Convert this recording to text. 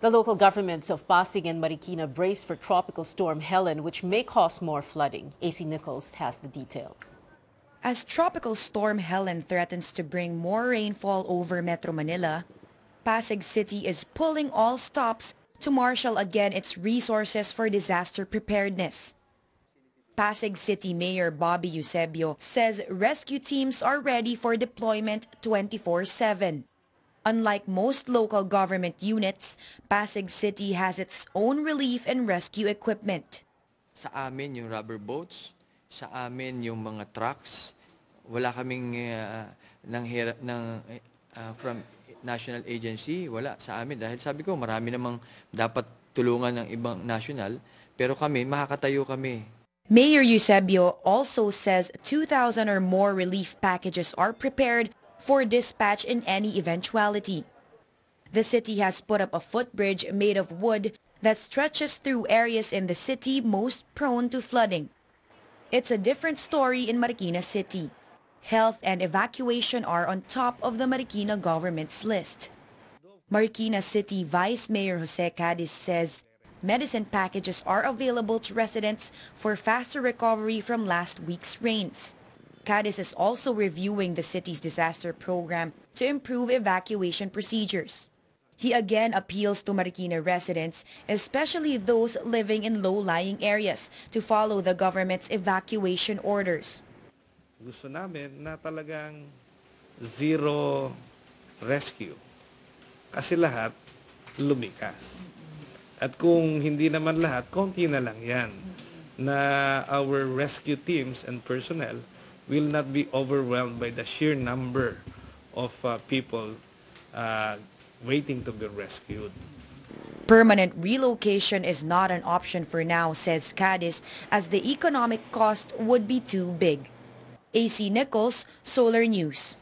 The local governments of Pasig and Marikina brace for Tropical Storm Helen, which may cause more flooding. AC Nichols has the details. As Tropical Storm Helen threatens to bring more rainfall over Metro Manila, Pasig City is pulling all stops to marshal again its resources for disaster preparedness. Pasig City Mayor Bobby Eusebio says rescue teams are ready for deployment 24/7. Unlike most local government units, Pasig City has its own relief and rescue equipment. Sa amin yung rubber boats, sa amin yung mga trucks. Wala kaming from national agency, wala sa amin. Dahil sabi ko, marami namang dapat tulungan ng ibang national, pero kami, makakatayo kami. Mayor Eusebio also says 2,000 or more relief packages are prepared for dispatch in any eventuality. The city has put up a footbridge made of wood that stretches through areas in the city most prone to flooding. It's a different story in Marikina City. Health and evacuation are on top of the Marikina government's list. Marikina City Vice Mayor Jose Cadiz says medicine packages are available to residents for faster recovery from last week's rains. Cadiz is also reviewing the city's disaster program to improve evacuation procedures. He again appeals to Marikina residents, especially those living in low-lying areas, to follow the government's evacuation orders. Gusto namin na talagang zero rescue. Kasi lahat lumikas. At kung hindi naman lahat, konti na lang yan. Na our rescue teams and personnel will not be overwhelmed by the sheer number of people waiting to be rescued. Permanent relocation is not an option for now, says Cadiz, as the economic cost would be too big. AC Nichols, Solar News.